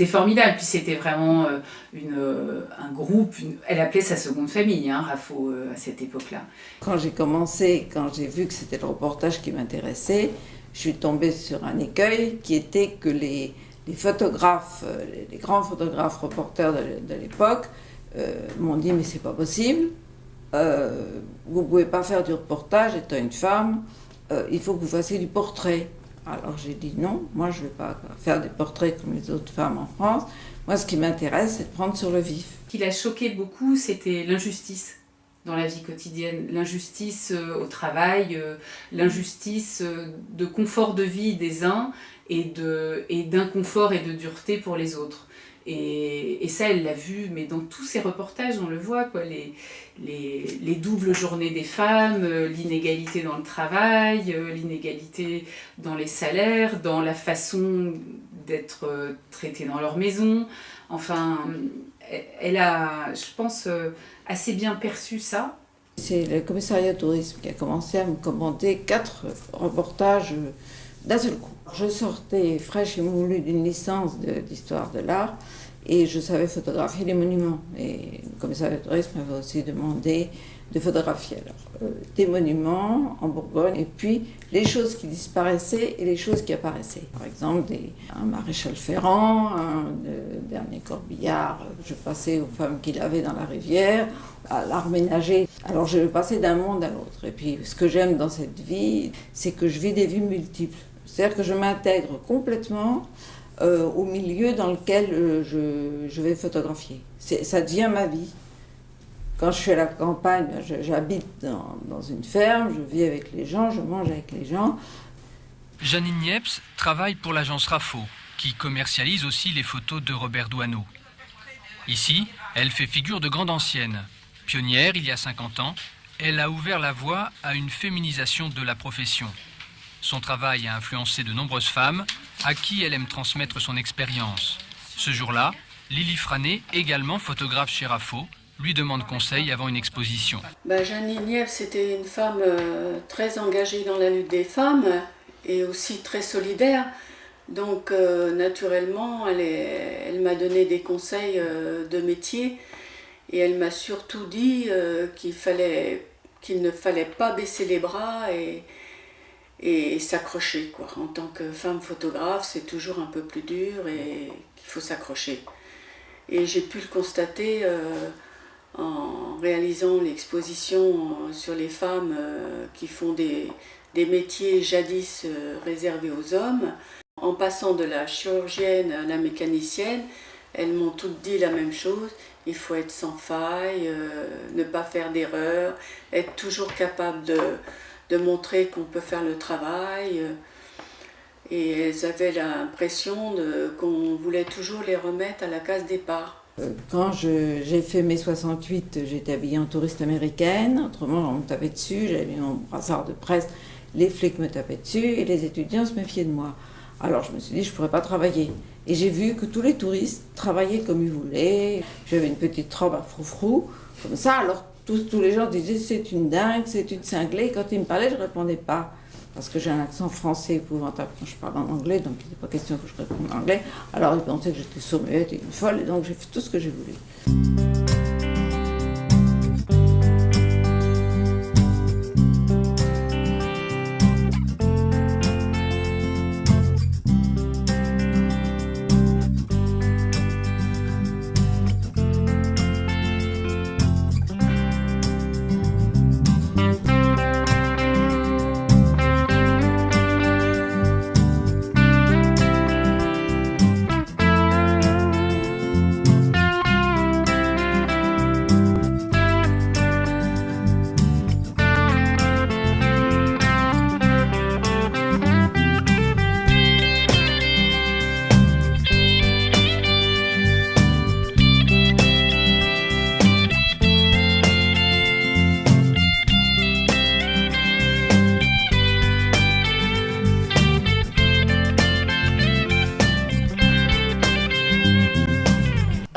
formidable. Puis c'était vraiment un groupe. Elle appelait sa seconde famille, hein, RAFO, à cette époque-là. Quand j'ai commencé, quand j'ai vu que c'était le reportage qui m'intéressait, je suis tombée sur un écueil qui était que les photographes, les grands photographes reporters de l'époque m'ont dit mais c'est pas possible, vous pouvez pas faire du reportage étant une femme, il faut que vous fassiez du portrait. Alors j'ai dit non, moi je vais pas faire des portraits comme les autres femmes en France, moi ce qui m'intéresse c'est de prendre sur le vif. Ce qui l'a choqué beaucoup, c'était l'injustice dans la vie quotidienne, l'injustice au travail, l'injustice de confort de vie des uns et d'inconfort et de dureté pour les autres. Et ça, elle l'a vu, mais dans tous ces reportages, on le voit, quoi, les doubles journées des femmes, l'inégalité dans le travail, l'inégalité dans les salaires, dans la façon d'être traitées dans leur maison. Enfin, elle a, je pense, assez bien perçu ça. C'est le commissariat au tourisme qui a commencé à me commander 4 reportages d'un seul coup. Je sortais fraîche et moulue d'une licence d'histoire de l'art et je savais photographier les monuments. Et le commissariat au tourisme m'avait aussi demandé de photographier des monuments en Bourgogne et puis les choses qui disparaissaient et les choses qui apparaissaient. Par exemple, un maréchal Ferrand, un dernier Corbillard, je passais aux femmes qu'il avait dans la rivière, à l'art ménager. Alors je passais d'un monde à l'autre. Et puis ce que j'aime dans cette vie, c'est que je vis des vies multiples. C'est-à-dire que je m'intègre complètement au milieu dans lequel je vais photographier. Ça devient ma vie. Quand je suis à la campagne, j'habite dans une ferme, je vis avec les gens, je mange avec les gens. Janine Niepce travaille pour l'agence RAFO, qui commercialise aussi les photos de Robert Doisneau. Ici, elle fait figure de grande ancienne. Pionnière il y a 50 ans, elle a ouvert la voie à une féminisation de la profession. Son travail a influencé de nombreuses femmes à qui elle aime transmettre son expérience. Ce jour-là, Lily Frané, également photographe chez RAFO, lui demande conseil avant une exposition. Janine Niepce, c'était une femme très engagée dans la lutte des femmes et aussi très solidaire. Donc naturellement, elle m'a donné des conseils de métier et elle m'a surtout dit qu'il ne fallait pas baisser les bras et s'accrocher, quoi. En tant que femme photographe, c'est toujours un peu plus dur et qu'il faut s'accrocher. Et j'ai pu le constater en réalisant l'exposition sur les femmes qui font des métiers jadis réservés aux hommes. En passant de la chirurgienne à la mécanicienne, elles m'ont toutes dit la même chose. Il faut être sans faille, ne pas faire d'erreurs, être toujours capable de montrer qu'on peut faire le travail. Et elles avaient l'impression qu'on voulait toujours les remettre à la case départ. Quand j'ai fait mai 68, j'étais habillée en touriste américaine, autrement on me tapait dessus, j'avais mis mon brassard de presse, les flics me tapaient dessus et les étudiants se méfiaient de moi. Alors je me suis dit je ne pourrais pas travailler. Et j'ai vu que tous les touristes travaillaient comme ils voulaient. J'avais une petite robe à froufrou, comme ça, alors tous les gens disaient c'est une dingue, c'est une cinglée. Quand ils me parlaient, je ne répondais pas. Parce que j'ai un accent français épouvantable quand je parle en anglais, donc il n'était pas question que je réponde en anglais. Alors ils pensaient que j'étais sommette et une folle, et donc j'ai fait tout ce que j'ai voulu.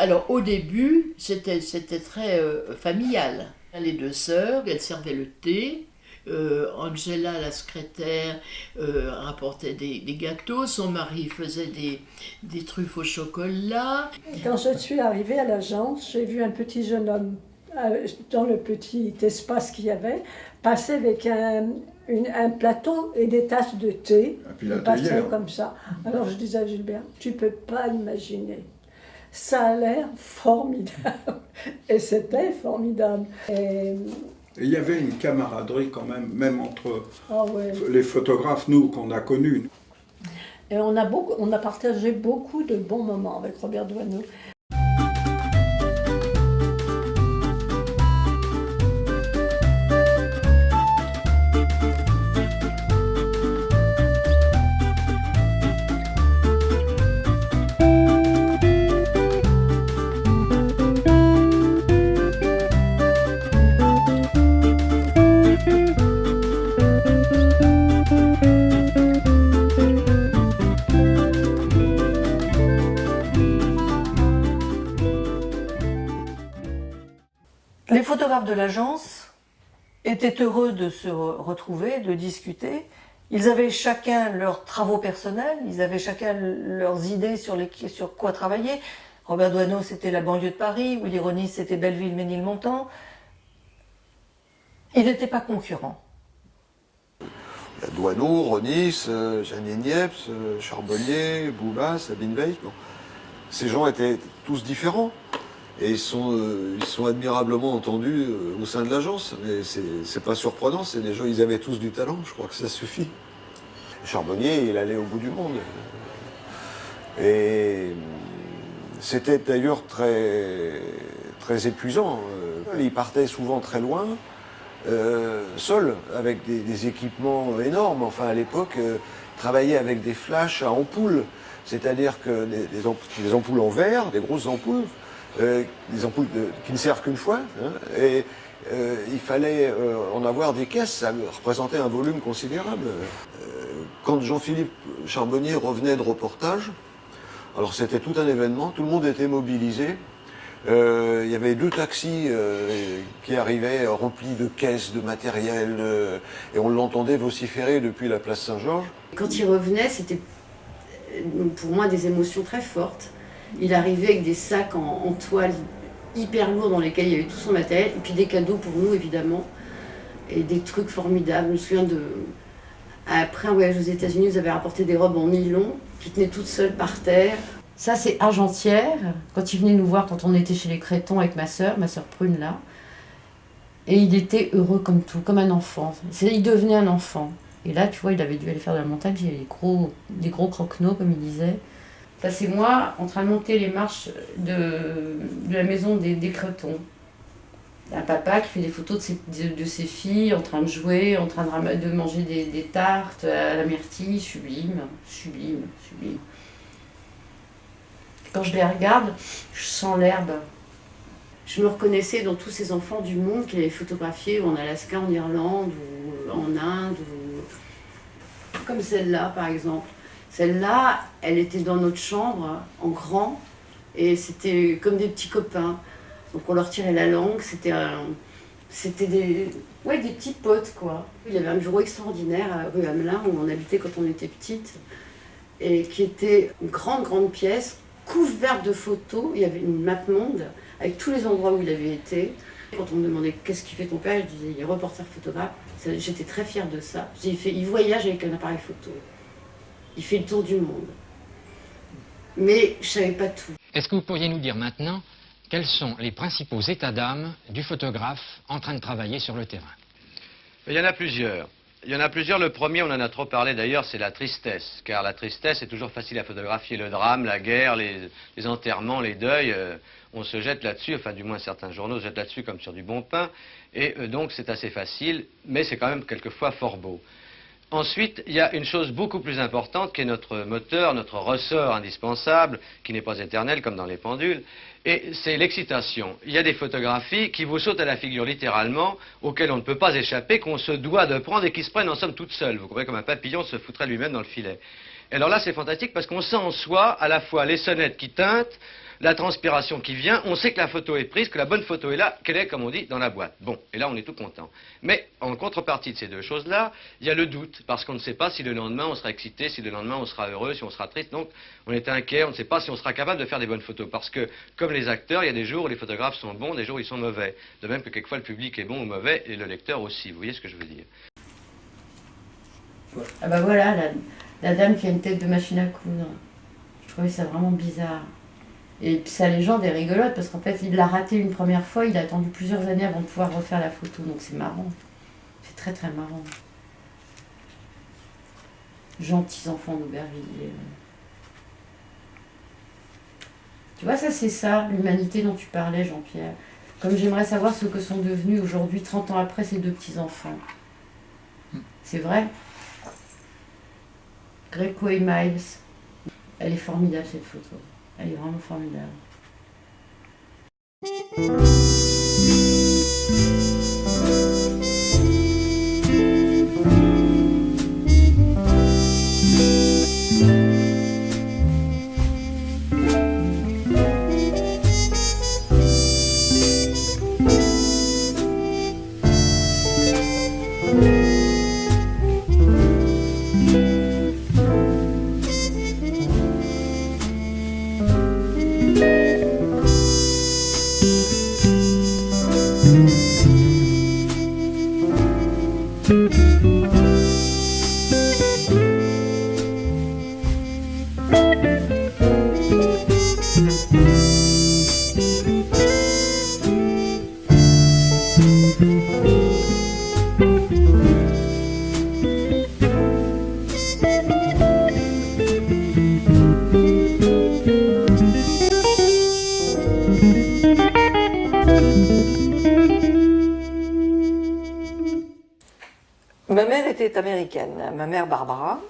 Alors au début, c'était très familial. Les deux sœurs, elles servaient le thé. Angela, la secrétaire, rapportait des gâteaux. Son mari faisait des truffes au chocolat. Quand je suis arrivée à l'agence, j'ai vu un petit jeune homme dans le petit espace qu'il y avait, passer avec un plateau et des tasses de thé. Il passait comme ça. Alors je disais à Gilbert, tu peux pas imaginer. Ça a l'air formidable. Et c'était formidable. Et il y avait une camaraderie quand même entre les photographes, nous, qu'on a connus. Et on a partagé beaucoup de bons moments avec Robert Doisneau. Les photographes de l'agence étaient heureux de se retrouver, de discuter. Ils avaient chacun leurs travaux personnels, ils avaient chacun leurs idées sur quoi travailler. Robert Doisneau, c'était la banlieue de Paris, Willy Ronis, c'était Belleville-Ménilmontant. Ils n'étaient pas concurrents. Il y a Doisneau, Ronis, Janine Niepce, Charbonnier, Bouba, Sabine Veil. Bon. Ces gens étaient tous différents. Et ils sont admirablement entendus au sein de l'agence. Mais c'est pas surprenant, c'est des gens, ils avaient tous du talent, je crois que ça suffit. Charbonnier, il allait au bout du monde. Et c'était d'ailleurs très, très épuisant. Il partait souvent très loin, seul, avec des équipements énormes. Enfin, à l'époque, travailler avec des flashs à ampoules, c'est-à-dire que des ampoules en verre, des grosses ampoules, des ampoules qui ne servent qu'une fois, hein, et il fallait en avoir des caisses, ça représentait un volume considérable. Quand Jean-Philippe Charbonnier revenait de reportage, alors c'était tout un événement, tout le monde était mobilisé. Il y avait 2 taxis qui arrivaient remplis de caisses, de matériel, et on l'entendait vociférer depuis la place Saint-Georges. Quand il revenait, c'était pour moi des émotions très fortes. Il arrivait avec des sacs en toile hyper lourds dans lesquels il y avait tout son matériel, et puis des cadeaux pour nous évidemment, et des trucs formidables. Je me souviens après un voyage aux États-Unis, vous avez rapporté des robes en nylon qui tenaient toutes seules par terre. Ça c'est Argentière, quand il venait nous voir quand on était chez les Crétons avec ma sœur Prune là, et il était heureux comme tout, comme un enfant. Il devenait un enfant. Et là tu vois, il avait dû aller faire de la montagne, il y avait des gros croquenots comme il disait. Ça, c'est moi en train de monter les marches de la maison des Cretons. Un papa qui fait des photos de ses filles en train de jouer, en train de manger des tartes à la myrtille, sublime, sublime, sublime. Quand je les regarde, je sens l'herbe. Je me reconnaissais dans tous ces enfants du monde qu'il avait photographiés en Alaska, en Irlande, ou en Inde, comme celle-là par exemple. Celle-là, elle était dans notre chambre, en grand, et c'était comme des petits copains. Donc on leur tirait la langue, c'était des petits potes, quoi. Il y avait un bureau extraordinaire à rue Hamelin, où on habitait quand on était petite, et qui était une grande pièce, couverte de photos. Il y avait une map monde, avec tous les endroits où il avait été. Quand on me demandait qu'est-ce qu'il fait ton père, je disais il est reporter photographe. J'étais très fière de ça. Il voyage avec un appareil photo. Il fait le tour du monde. Mais je ne savais pas tout. Est-ce que vous pourriez nous dire maintenant quels sont les principaux états d'âme du photographe en train de travailler sur le terrain? Il y en a plusieurs. Le premier, on en a trop parlé d'ailleurs, c'est la tristesse. Car la tristesse est toujours facile à photographier. Le drame, la guerre, les enterrements, les deuils, on se jette là-dessus, enfin du moins certains journaux se jettent là-dessus comme sur du bon pain. Et donc c'est assez facile, mais c'est quand même quelquefois fort beau. Ensuite, il y a une chose beaucoup plus importante qui est notre moteur, notre ressort indispensable, qui n'est pas éternel comme dans les pendules, et c'est l'excitation. Il y a des photographies qui vous sautent à la figure littéralement, auxquelles on ne peut pas échapper, qu'on se doit de prendre et qui se prennent en somme toutes seules. Vous comprenez, comme un papillon se foutrait lui-même dans le filet. Et alors là, c'est fantastique parce qu'on sent en soi à la fois les sonnettes qui tintent, la transpiration qui vient, on sait que la photo est prise, que la bonne photo est là, qu'elle est, comme on dit, dans la boîte. Bon, et là on est tout content. Mais en contrepartie de ces deux choses-là, il y a le doute, parce qu'on ne sait pas si le lendemain on sera excité, si le lendemain on sera heureux, si on sera triste. Donc on est inquiet, on ne sait pas si on sera capable de faire des bonnes photos. Parce que, comme les acteurs, il y a des jours où les photographes sont bons, des jours où ils sont mauvais. De même que quelquefois le public est bon ou mauvais, et le lecteur aussi. Vous voyez ce que je veux dire? Ah bah voilà, la dame qui a une tête de machine à coudre. Je trouvais ça vraiment bizarre. Et puis sa légende est rigolote parce qu'en fait il l'a raté une première fois, il a attendu plusieurs années avant de pouvoir refaire la photo, donc c'est marrant. C'est très très marrant. Gentils enfants d'Aubervilliers. Tu vois, ça c'est ça, l'humanité dont tu parlais, Jean-Pierre. Comme j'aimerais savoir ce que sont devenus aujourd'hui, 30 ans après, ces deux petits-enfants. C'est vrai. Greco et Miles. Elle est formidable cette photo. Elle est vraiment formidable. Ma mère était américaine. Ma mère Barbara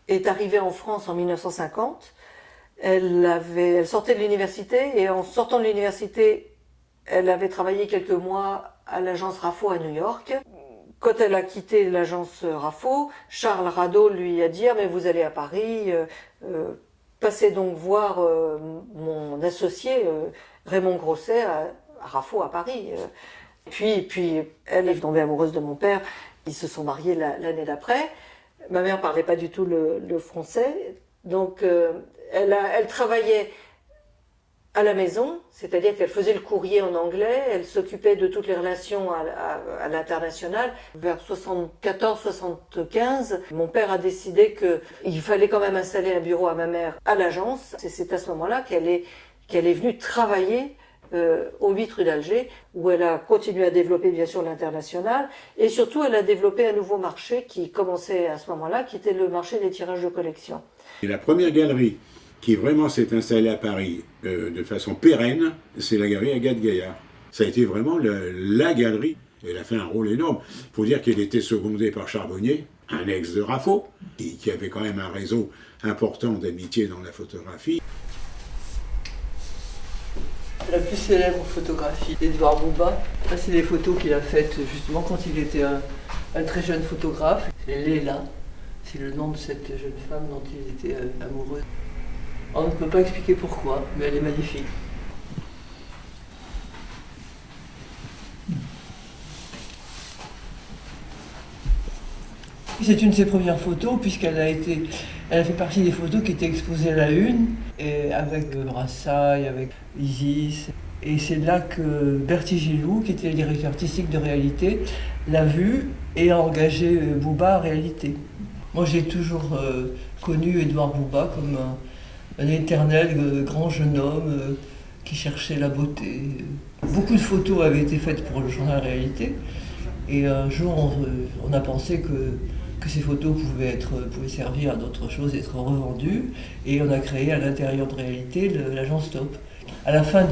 est arrivée en France en 1950. Elle sortait de l'université et en sortant de l'université, elle avait travaillé quelques mois à l'agence Raffo à New York. Quand elle a quitté l'agence Raffo, Charles Rado lui a dit « Ah, mais vous allez à Paris, passez donc voir mon associé Raymond Grosset à Raffo à Paris. » Puis elle est tombée amoureuse de mon père. Ils se sont mariés l'année d'après. Ma mère parlait pas du tout le français, donc elle travaillait à la maison, c'est-à-dire qu'elle faisait le courrier en anglais, elle s'occupait de toutes les relations à l'international. Vers 74-75, mon père a décidé qu'il fallait quand même installer un bureau à ma mère à l'agence. C'est à ce moment-là qu'elle est venue travailler au 8 rue d'Alger, où elle a continué à développer bien sûr l'international, et surtout elle a développé un nouveau marché qui commençait à ce moment-là, qui était le marché des tirages de collection. Et la première galerie qui vraiment s'est installée à Paris de façon pérenne, c'est la galerie Agathe Gaillard. Ça a été vraiment la galerie. Elle a fait un rôle énorme. Il faut dire qu'elle était secondée par Charbonnier, un ex de Raffo, qui avait quand même un réseau important d'amitié dans la photographie. La plus célèbre photographie d'Edouard Bouba, ça c'est les photos qu'il a faites justement quand il était un très jeune photographe. C'est Léla, c'est le nom de cette jeune femme dont il était amoureux. On ne peut pas expliquer pourquoi, mais elle est magnifique. C'est une de ses premières photos puisqu'elle a fait partie des photos qui étaient exposées à la une, et avec Brassailles, avec Isis. Et c'est là que Bertie Gilou, qui était le directeur artistique de Réalité, l'a vue et a engagé Bouba en Réalité. Moi j'ai toujours connu Edouard Bouba comme un éternel grand jeune homme qui cherchait la beauté. Beaucoup de photos avaient été faites pour le journal Réalité, et un jour on a pensé que ces photos pouvaient servir à d'autres choses, être revendues, et on a créé à l'intérieur de Réalité l'agence Top. À la fin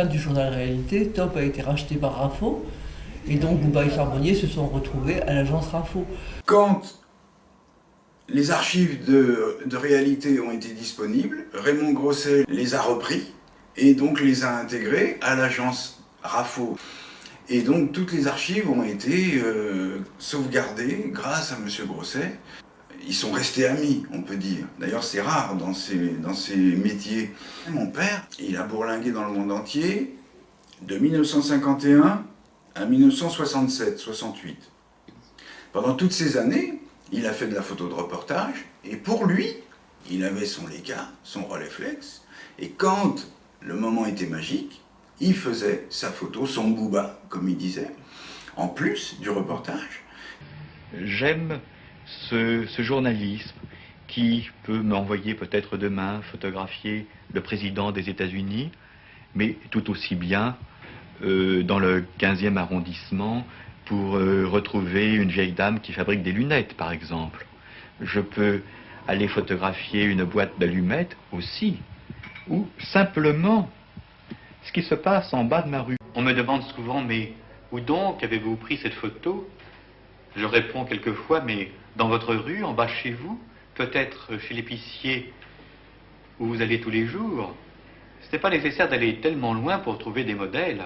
du journal Réalité, Top a été racheté par Raffo, et donc Bouba et Charbonnier se sont retrouvés à l'agence Raffo. Quand les archives de Réalité ont été disponibles, Raymond Grosset les a repris et donc les a intégrés à l'agence Raffo. Et donc toutes les archives ont été sauvegardées grâce à M. Grosset. Ils sont restés amis, on peut dire. D'ailleurs, c'est rare dans ces métiers. Mon père, il a bourlingué dans le monde entier de 1951 à 1967-68. Pendant toutes ces années, il a fait de la photo de reportage, et pour lui, il avait son Leica, son Rolleiflex, et quand le moment était magique, il faisait sa photo, son booba, comme il disait, en plus du reportage. J'aime ce journalisme qui peut m'envoyer peut-être demain photographier le président des États-Unis, mais tout aussi bien dans le 15e arrondissement pour retrouver une vieille dame qui fabrique des lunettes, par exemple. Je peux aller photographier une boîte d'allumettes aussi, ou simplement ce qui se passe en bas de ma rue. On me demande souvent, mais où donc avez-vous pris cette photo? Je réponds quelquefois, mais dans votre rue, en bas de chez vous, peut-être chez l'épicier où vous allez tous les jours. Ce n'est pas nécessaire d'aller tellement loin pour trouver des modèles.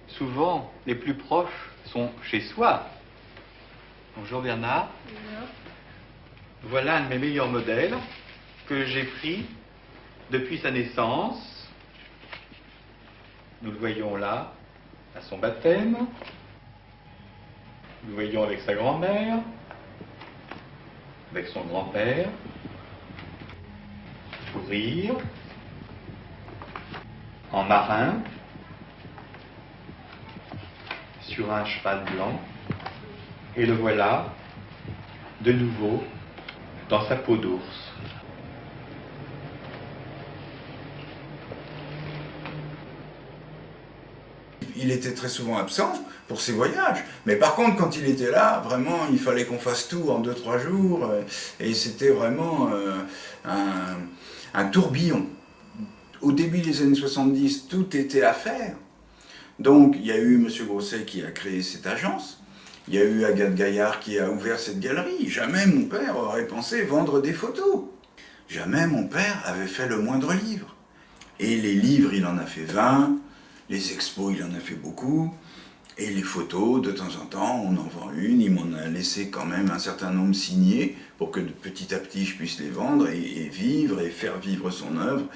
Souvent, les plus proches sont chez soi. Bonjour Bernard. Bonjour. Voilà un de mes meilleurs modèles que j'ai pris depuis sa naissance. Nous le voyons là, à son baptême. Nous le voyons avec sa grand-mère, avec son grand-père, sourire, en marin, sur un cheval blanc, et le voilà, de nouveau, dans sa peau d'ours. Il était très souvent absent pour ses voyages, mais par contre quand il était là, vraiment il fallait qu'on fasse tout en 2-3 jours, et c'était vraiment un tourbillon. Au début des années 70, tout était à faire. Donc il y a eu M. Grosset qui a créé cette agence, il y a eu Agathe Gaillard qui a ouvert cette galerie. Jamais mon père aurait pensé vendre des photos. Jamais mon père avait fait le moindre livre. Et les livres, il en a fait 20, les expos, il en a fait beaucoup, et les photos, de temps en temps, on en vend une, il m'en a laissé quand même un certain nombre signés pour que petit à petit je puisse les vendre et vivre et faire vivre son œuvre.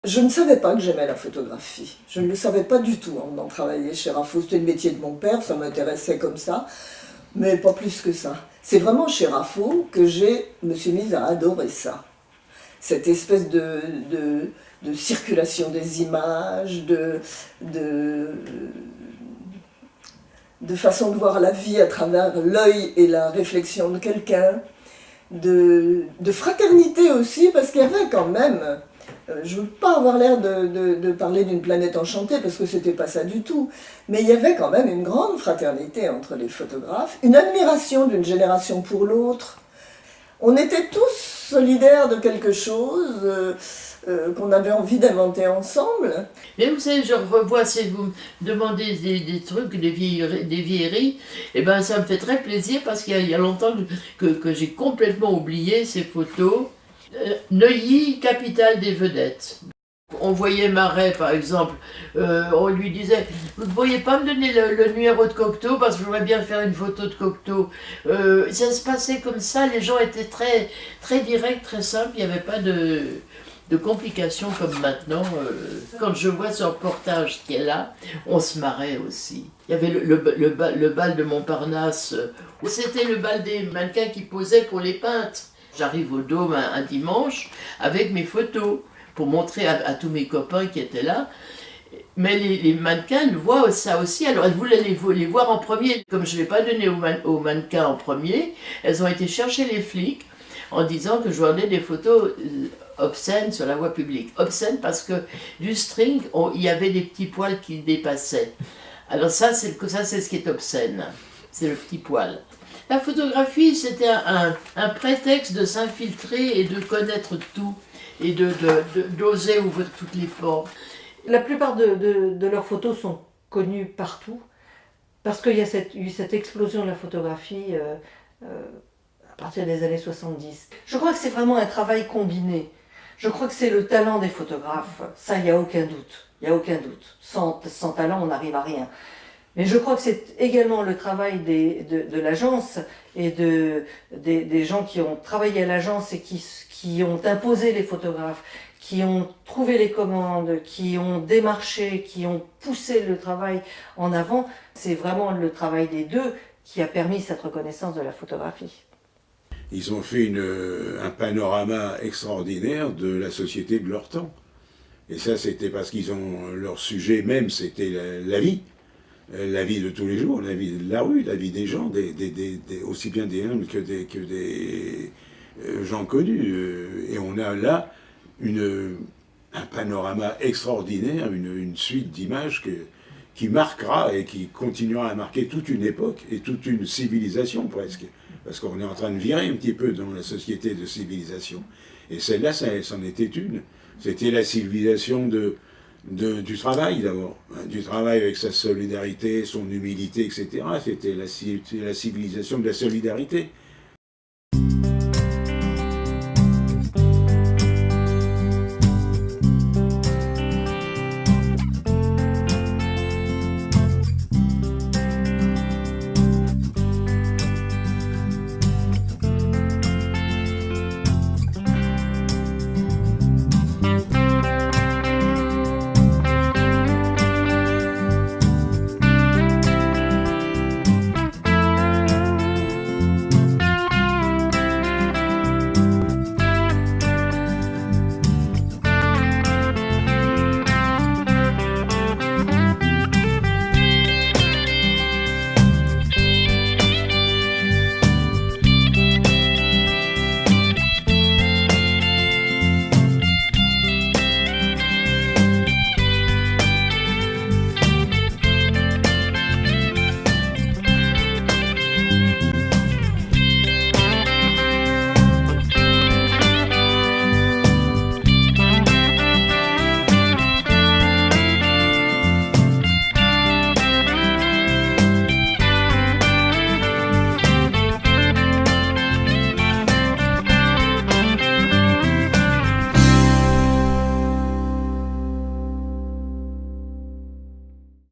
Je ne savais pas que j'aimais la photographie. Je ne le savais pas du tout en venant travailler chez Raffo. C'était le métier de mon père, ça m'intéressait comme ça, mais pas plus que ça. C'est vraiment chez Raffo que je me suis mise à adorer ça. Cette espèce de circulation des images, de façon de voir la vie à travers l'œil et la réflexion de quelqu'un, de fraternité aussi, parce qu'il y avait quand même... Je ne veux pas avoir l'air de parler d'une planète enchantée, parce que c'était pas ça du tout. Mais il y avait quand même une grande fraternité entre les photographes, une admiration d'une génération pour l'autre. On était tous solidaires de quelque chose. qu'on avait envie d'inventer ensemble. Mais vous savez, je revois, si vous me demandez des trucs, des vieilleries, et ben ça me fait très plaisir parce qu'il y a longtemps que j'ai complètement oublié ces photos. Neuilly, capitale des vedettes. On voyait Marais, par exemple, on lui disait « Vous ne pourriez pas me donner le numéro de Cocteau parce que je voudrais bien faire une photo de Cocteau. » Ça se passait comme ça, les gens étaient très, très directs, très simples, il n'y avait pas de complications comme maintenant. Quand je vois ce reportage qui est là, on se marrait aussi. Il y avait le bal de Montparnasse, c'était le bal des mannequins qui posaient pour les peintres. J'arrive au Dôme un dimanche avec mes photos pour montrer à tous mes copains qui étaient là. Mais les mannequins voient ça aussi, alors elles voulaient les voir en premier. Comme je ne l'ai pas donné aux mannequins en premier, elles ont été chercher les flics en disant que je leur donnais des photos obscènes sur la voie publique. Obscènes parce que du string, il y avait des petits poils qui dépassaient. Alors ça, c'est ce qui est obscène, c'est le petit poil. La photographie, c'était un prétexte de s'infiltrer et de connaître tout et d'oser ouvrir toutes les portes. La plupart de leurs photos sont connues partout parce qu'il y a eu cette explosion de la photographie à partir des années 70. Je crois que c'est vraiment un travail combiné. Je crois que c'est le talent des photographes. Ça, il n'y a aucun doute. Il n'y a aucun doute. Sans talent, on n'arrive à rien. Mais je crois que c'est également le travail de l'agence et des gens qui ont travaillé à l'agence et qui ont imposé les photographes, qui ont trouvé les commandes, qui ont démarché, qui ont poussé le travail en avant. C'est vraiment le travail des deux qui a permis cette reconnaissance de la photographie. Ils ont fait un panorama extraordinaire de la société de leur temps. Et ça, c'était parce qu'ils ont leur sujet même, c'était la vie de tous les jours, la vie de la rue, la vie des gens, aussi bien des humbles que des gens connus. Et on a là un panorama extraordinaire, une suite d'images qui marquera et qui continuera à marquer toute une époque et toute une civilisation presque. Parce qu'on est en train de virer un petit peu dans la société de civilisation. Et celle-là, c'en était une. C'était la civilisation du travail d'abord. Du travail avec sa solidarité, son humilité, etc. C'était la civilisation de la solidarité.